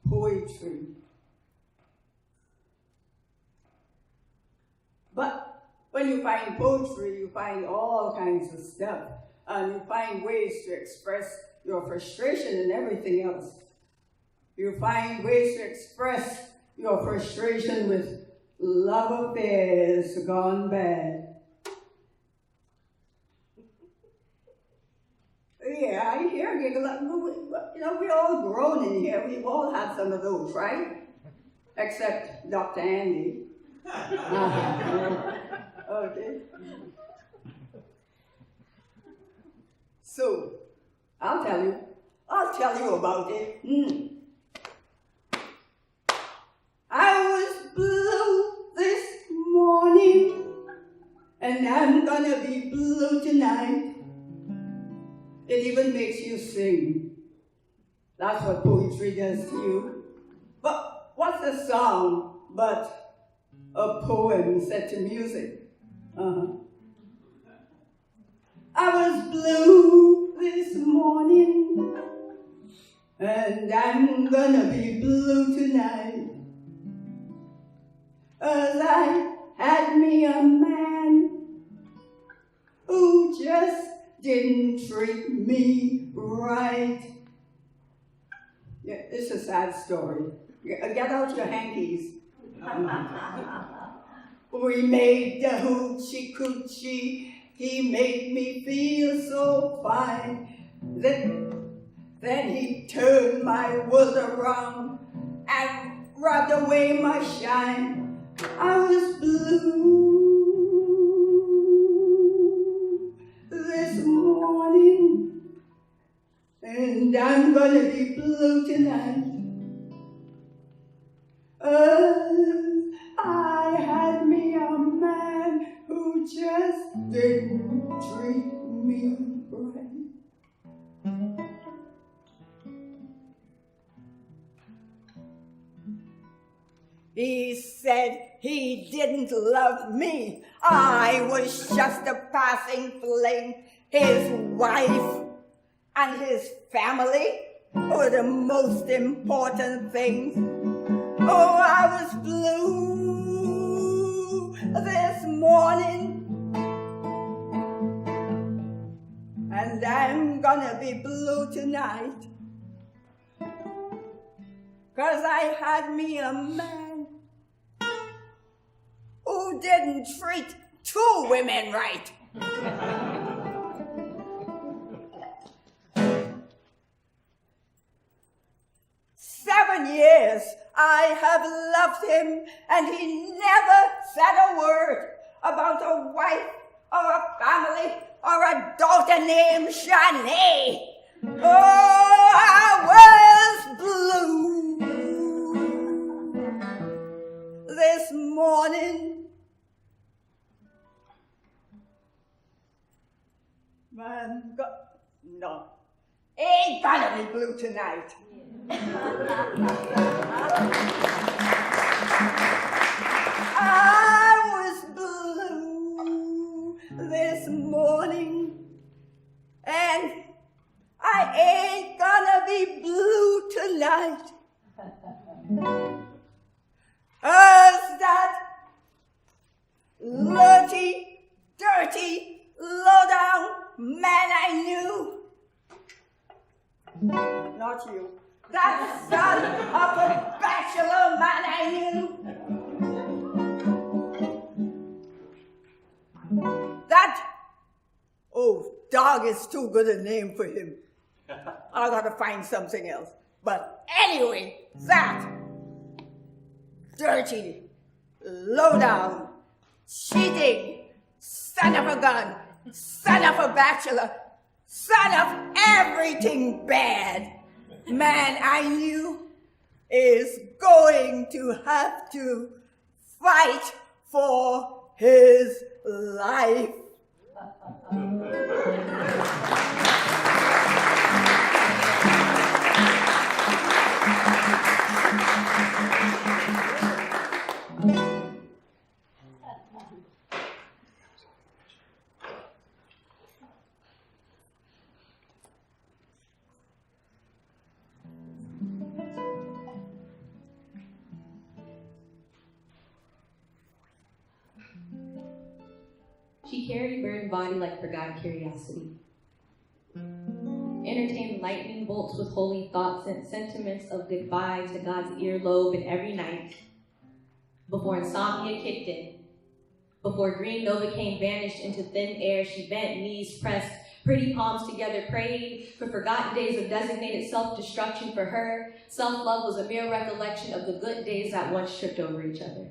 Speaker 2: Poetry. But when you find poetry, you find all kinds of stuff, and you find ways to express your frustration and everything else. You find ways to express your frustration with love affairs gone bad. Yeah, I hear a giggle. You know, we're all grown in here. We've all had some of those, right? Except Dr. Andy. Okay. So, I'll tell you about it. I was blue this morning, and I'm gonna be blue tonight. It even makes you sing. That's what poetry does to you. But what's a song but a poem set to music? I was blue this morning, and I'm gonna be blue tonight. 'Cause I had me a man who just didn't treat me right. Yeah, it's a sad story. Get out your hankies. We made the hoochie coochie. He made me feel so fine. Then he turned my world around and rubbed away my shine. I was blue this morning, and I'm gonna be blue tonight. I had me a man who just didn't treat me right. He said he didn't love me. I was just a passing flame. His wife and his family were the most important things. Oh, I was blue this morning, and I'm gonna be blue tonight. 'Cause I had me a man who didn't treat two women right. "7 years I have loved him, and he never said a word about a wife or a family or a daughter named Jeanette. Oh, I was blue this morning. Man, no, ain't gonna be blue tonight. I was blue this morning, and I ain't gonna be blue tonight. 'Cause that dirty, low-down man I knew, not you, that son of a bachelor man I knew, dog is too good a name for him. I gotta find something else. But anyway, that dirty, low-down, cheating, son of a gun, son of a bachelor, son of everything bad man I knew is going to have to fight for his life.
Speaker 4: She carried burdened body like forgotten curiosity. Entertained lightning bolts with holy thoughts and sentiments of goodbye to God's earlobe in every night. Before insomnia kicked in, before green novocaine vanished into thin air, she bent, knees pressed, pretty palms together, prayed for forgotten days of designated self-destruction for her. Self-love was a mere recollection of the good days that once tripped over each other.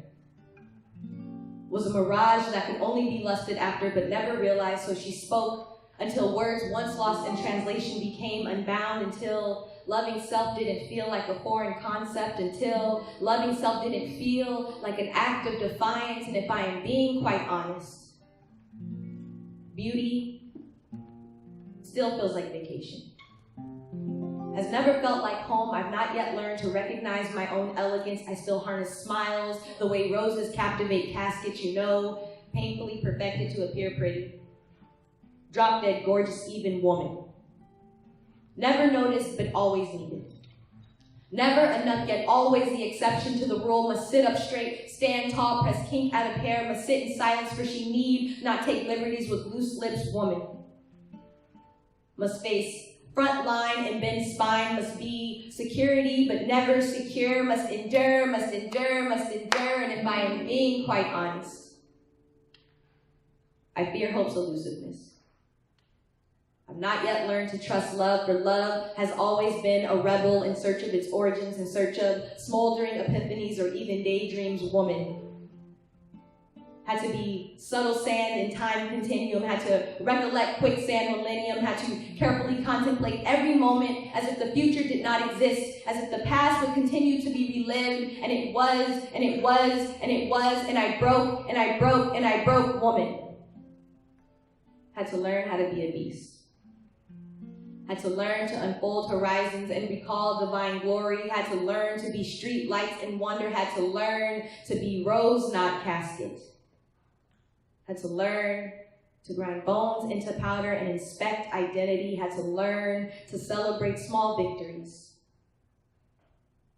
Speaker 4: Was a mirage that could only be lusted after but never realized, so she spoke until words once lost in translation became unbound, until loving self didn't feel like a foreign concept, until loving self didn't feel like an act of defiance. And if I am being quite honest, beauty still feels like vacation. Has never felt like home. I've not yet learned to recognize my own elegance. I still harness smiles the way roses captivate caskets, painfully perfected to appear pretty. Drop dead, gorgeous, even woman. Never noticed, but always needed. Never enough, yet always the exception to the rule. Must sit up straight, stand tall, press kink at a pair. Must sit in silence, for she need not take liberties with loose lips, woman. Must face front line and bend spine. Must be security, but never secure. Must endure, must endure, must endure. And if I am being quite honest, I fear hope's elusiveness. I've not yet learned to trust love, for love has always been a rebel in search of its origins, in search of smoldering epiphanies or even daydreams. Woman had to be subtle sand in time continuum, had to recollect quicksand millennium, had to carefully contemplate every moment as if the future did not exist, as if the past would continue to be relived, and it was, and it was, and it was, and I broke, and I broke, and I broke. Woman had to learn how to be a beast. Had to learn to unfold horizons and recall divine glory, had to learn to be street lights and wonder, had to learn to be rose, not casket. Had to learn to grind bones into powder and inspect identity, had to learn to celebrate small victories,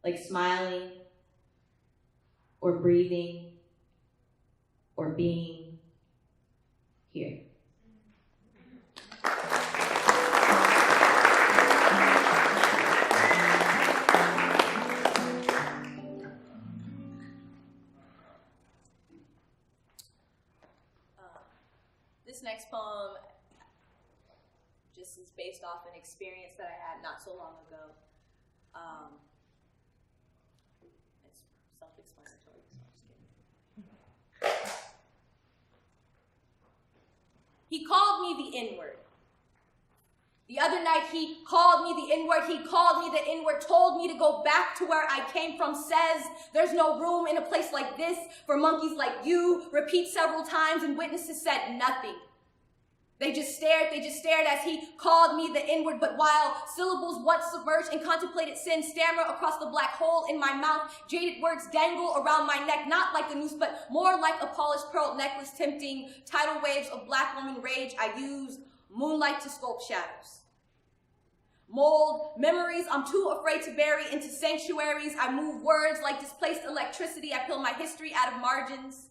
Speaker 4: like smiling, or breathing, or being here.
Speaker 5: This next poem just is based off an experience that I had not so long ago. It's self-explanatory, so I'm just kidding. He called me the N-word. The other night he called me the N-word, he called me the N-word, told me to go back to where I came from, says there's no room in a place like this for monkeys like you, repeat several times, and witnesses said nothing. They just stared as he called me the N-word, but while syllables once submerged in contemplated sin stammer across the black hole in my mouth, jaded words dangle around my neck, not like a noose, but more like a polished pearl necklace, tempting tidal waves of black woman rage. I use moonlight to sculpt shadows. Mold memories I'm too afraid to bury into sanctuaries. I move words like displaced electricity. I peel my history out of margins.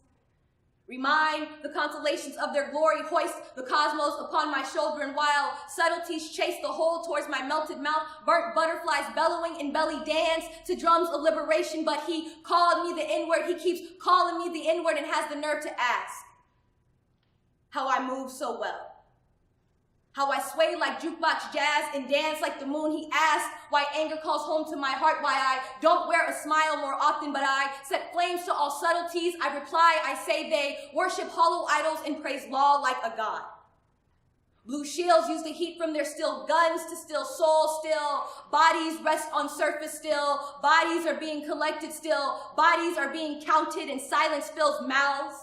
Speaker 5: Remind the constellations of their glory, hoist the cosmos upon my shoulder, and while subtleties chase the hole towards my melted mouth, burnt butterflies bellowing in belly dance to drums of liberation. But he called me the N-word. He keeps calling me the N-word and has the nerve to ask how I move so well. How I sway like jukebox jazz and dance like the moon. He asked why anger calls home to my heart, why I don't wear a smile more often, but I set flames to all subtleties. I reply, I say they worship hollow idols and praise law like a god. Blue shields use the heat from their still guns to still soul, still bodies rest on surface, still bodies are being collected, still bodies are being counted, and silence fills mouths.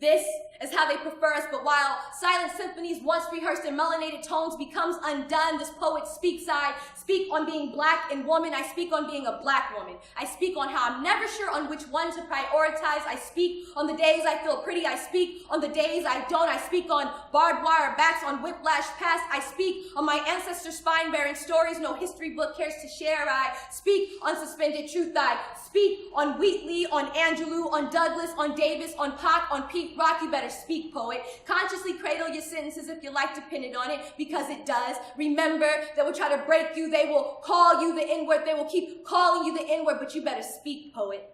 Speaker 5: This is how they prefer us, but while silent symphonies once rehearsed in melanated tones becomes undone, this poet speaks. I speak on being black and woman. I speak on being a black woman. I speak on how I'm never sure on which one to prioritize. I speak on the days I feel pretty. I speak on the days I don't. I speak on barbed wire bats, on whiplash past. I speak on my ancestors' spine-bearing stories no history book cares to share. I speak on suspended truth. I speak on Wheatley, on Angelou, on Douglas, on Davis, on Pac, on P. rock, you better speak, poet. Consciously cradle your sentences if you like to pin it on it, because it does. Remember, they will try to break you, they will call you the N-word, they will keep calling you the N-word, but you better speak, poet.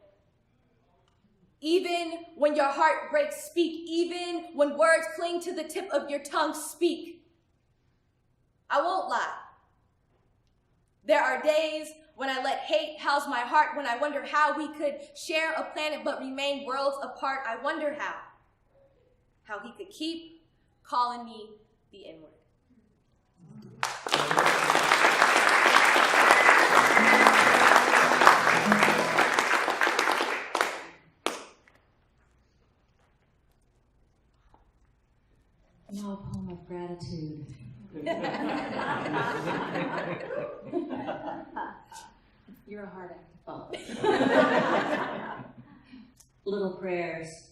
Speaker 5: Even when your heart breaks, speak. Even when words cling to the tip of your tongue, speak. I won't lie. There are days when I let hate house my heart, when I wonder how we could share a planet but remain worlds apart. I wonder how he could keep calling me the N-word.
Speaker 3: Now a poem of gratitude. You're a hard act to follow. Little prayers.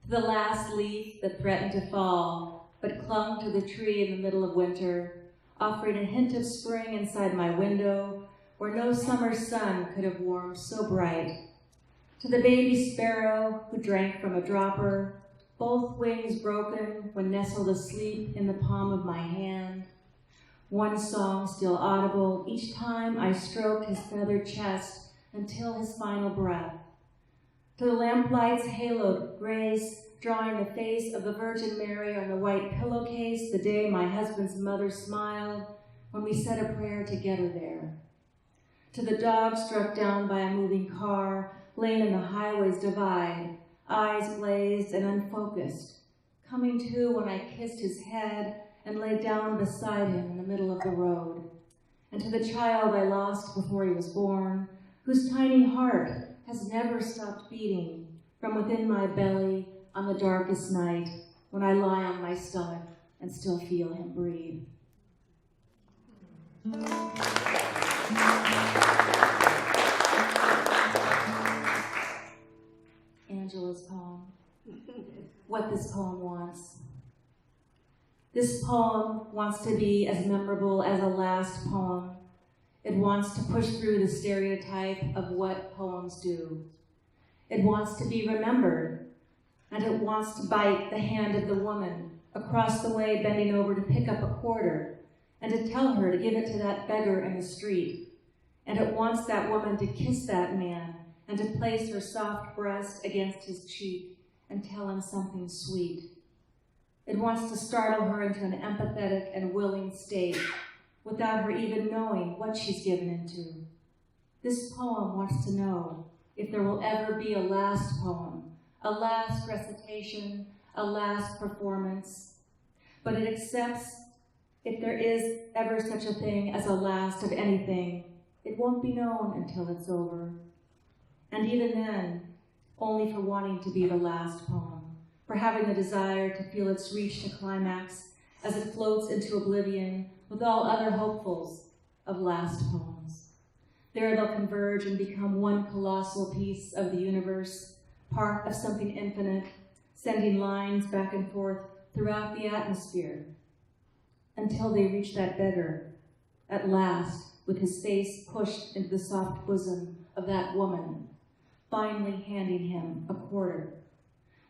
Speaker 3: The last leaf that threatened to fall, but clung to the tree in the middle of winter, offering a hint of spring inside my window, where no summer sun could have warmed so bright. To the baby sparrow who drank from a dropper, both wings broken when nestled asleep in the palm of my hand. One song still audible each time I stroked his feathered chest until his final breath. To the lamplight's haloed grace, drawing the face of the Virgin Mary on the white pillowcase the day my husband's mother smiled when we said a prayer together there. To the dog struck down by a moving car, laying in the highway's divide, eyes glazed and unfocused, coming to when I kissed his head and lay down beside him in the middle of the road. And to the child I lost before he was born, whose tiny heart has never stopped beating from within my belly on the darkest night when I lie on my stomach and still feel him breathe. Angela's poem. What this poem wants. This poem wants to be as memorable as a last poem. It wants to push through the stereotype of what poems do. It wants to be remembered, and it wants to bite the hand of the woman across the way bending over to pick up a quarter, and to tell her to give it to that beggar in the street. And it wants that woman to kiss that man and to place her soft breast against his cheek and tell him something sweet. It wants to startle her into an empathetic and willing state without her even knowing what she's given into. This poem wants to know if there will ever be a last poem, a last recitation, a last performance. But it accepts if there is ever such a thing as a last of anything, it won't be known until it's over. And even then, only for wanting to be the last poem, for having the desire to feel its reach to climax as it floats into oblivion with all other hopefuls of last poems. There they'll converge and become one colossal piece of the universe, part of something infinite, sending lines back and forth throughout the atmosphere, until they reach that beggar, at last, with his face pushed into the soft bosom of that woman, finally handing him a quarter,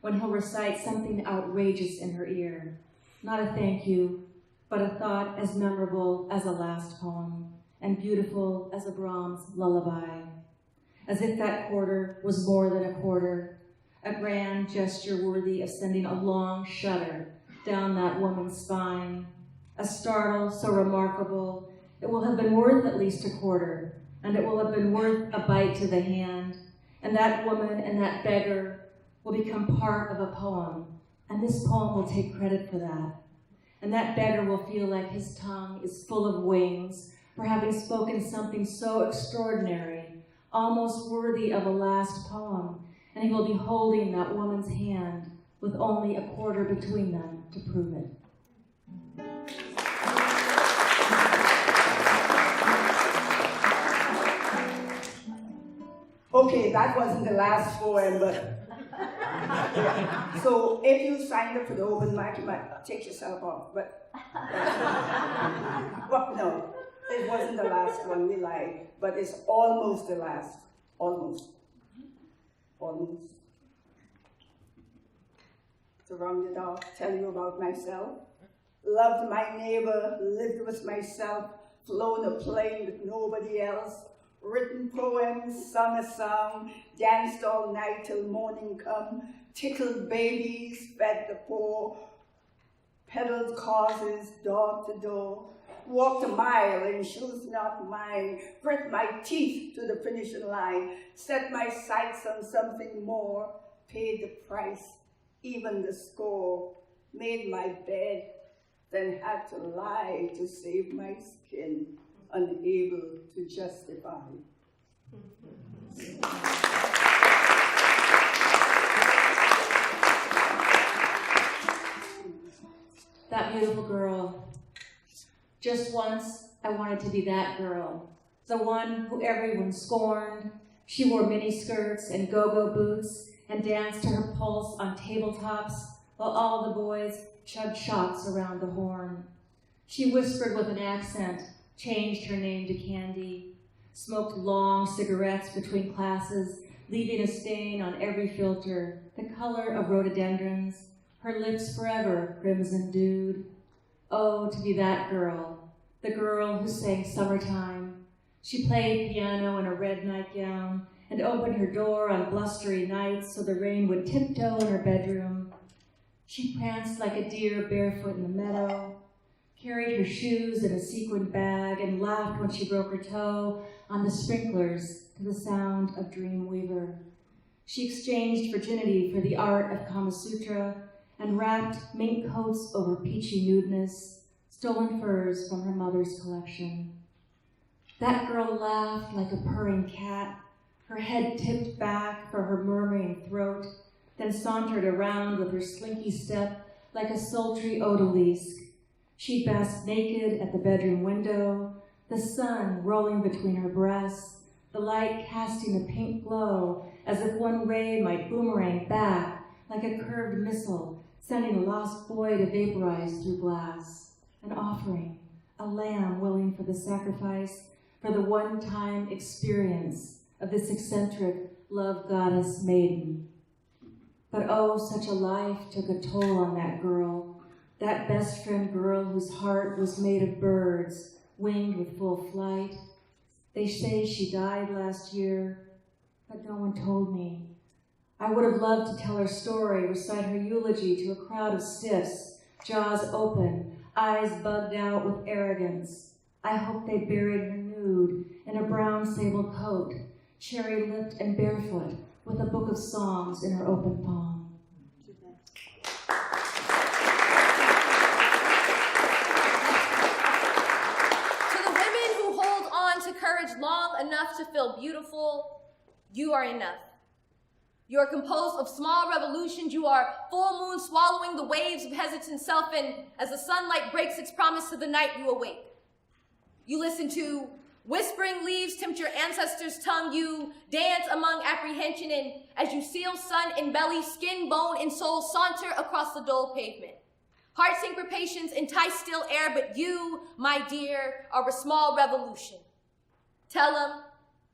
Speaker 3: when he'll recite something outrageous in her ear, not a thank you, but a thought as memorable as a last poem, and beautiful as a Brahms lullaby, as if that quarter was more than a quarter, a grand gesture worthy of sending a long shudder down that woman's spine, a startle so remarkable it will have been worth at least a quarter, and it will have been worth a bite to the hand, and that woman and that beggar will become part of a poem, and this poem will take credit for that. And that beggar will feel like his tongue is full of wings for having spoken something so extraordinary, almost worthy of a last poem, and he will be holding that woman's hand with only a quarter between them to prove it.
Speaker 2: Okay, that wasn't the last poem, but yeah. So if you signed up for the open mic, you might take yourself off. But well, no, it wasn't the last one. We lied, but it's almost the last. Almost. to round it off, tell you about myself. Loved my neighbor, lived with myself, flown a plane with nobody else, written poems, sung a song, danced all night till morning come, tickled babies, fed the poor, peddled causes door to door, walked a mile in shoes not mine, grit my teeth to the finishing line, set my sights on something more, paid the price, even the score, made my bed, then had to lie to save my skin, unable to justify.
Speaker 3: That beautiful girl. Just once, I wanted to be that girl, the one who everyone scorned. She wore miniskirts and go-go boots and danced to her pulse on tabletops while all the boys chugged shots around the horn. She whispered with an accent, changed her name to Candy, smoked long cigarettes between classes, leaving a stain on every filter, the color of rhododendrons, her lips forever crimson-dewed. Oh, to be that girl, the girl who sang Summertime. She played piano in a red nightgown and opened her door on blustery nights so the rain would tiptoe in her bedroom. She pranced like a deer barefoot in the meadow, carried her shoes in a sequined bag, and laughed when she broke her toe on the sprinklers to the sound of Dreamweaver. She exchanged virginity for the art of Kama Sutra and wrapped mink coats over peachy nudeness, stolen furs from her mother's collection. That girl laughed like a purring cat, her head tipped back for her murmuring throat, then sauntered around with her slinky step like a sultry odalisque. She basked naked at the bedroom window, the sun rolling between her breasts, the light casting a pink glow as if one ray might boomerang back like a curved missile, sending a lost boy to vaporize through glass. An offering, a lamb willing for the sacrifice, for the one-time experience of this eccentric love goddess maiden. But oh, such a life took a toll on that girl, that best friend girl whose heart was made of birds, winged with full flight. They say she died last year, but no one told me. I would have loved to tell her story, recite her eulogy to a crowd of stiffs, jaws open, eyes bugged out with arrogance. I hope they buried her nude in a brown sable coat, cherry-lipped and barefoot, with a book of songs in her open palm.
Speaker 5: To the women who hold on to courage long enough to feel beautiful, you are enough. You are composed of small revolutions. You are full moon swallowing the waves of hesitant self, and as the sunlight breaks its promise to the night, you awake. You listen to whispering leaves tempt your ancestors' tongue. You dance among apprehension, and as you seal sun and belly, skin, bone, and soul saunter across the dull pavement. Heart syncopations entice still air, but you, my dear, are a small revolution. Tell them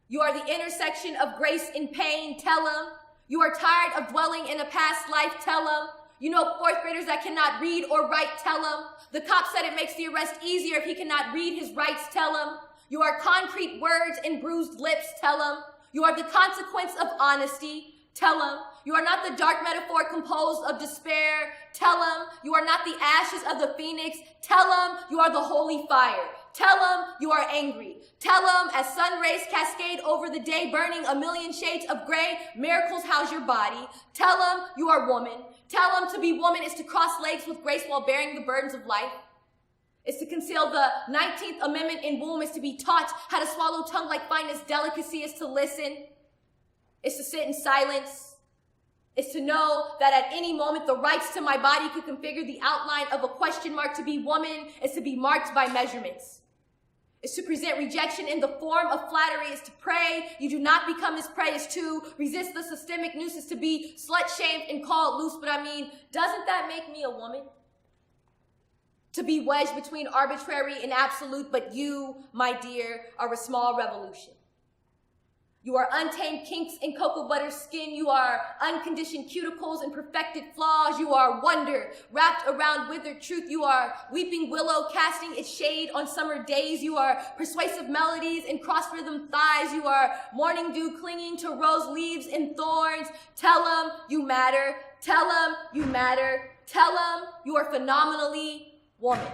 Speaker 5: you are the intersection of grace and pain. Tell them you are tired of dwelling in a past life. Tell them you know fourth graders that cannot read or write. Tell them the cop said it makes the arrest easier if he cannot read his rights. Tell them you are concrete words and bruised lips. Tell them you are the consequence of honesty. Tell them you are not the dark metaphor composed of despair. Tell them you are not the ashes of the phoenix. Tell them you are the holy fire. Tell them you are angry. Tell them as sun rays cascade over the day, burning a million shades of gray, miracles house your body. Tell them you are woman. Tell them to be woman is to cross legs with grace while bearing the burdens of life. It's to conceal the 19th Amendment in womb. Is to be taught how to swallow tongue like finest delicacy. Is to listen. It's to sit in silence. It's to know that at any moment the rights to my body could configure the outline of a question mark. To be woman is to be marked by measurements. It's to present rejection in the form of flattery. Is to pray you do not become his prey. Is to resist the systemic noose. Is to be slut-shamed and called loose. But I mean, doesn't that make me a woman? To be wedged between arbitrary and absolute, but you, my dear, are a small revolution. You are untamed kinks in cocoa butter skin. You are unconditioned cuticles and perfected flaws. You are wonder wrapped around withered truth. You are weeping willow casting its shade on summer days. You are persuasive melodies and cross-rhythm thighs. You are morning dew clinging to rose leaves and thorns. Tell them you matter. Tell them you matter. Tell them you are phenomenally woman.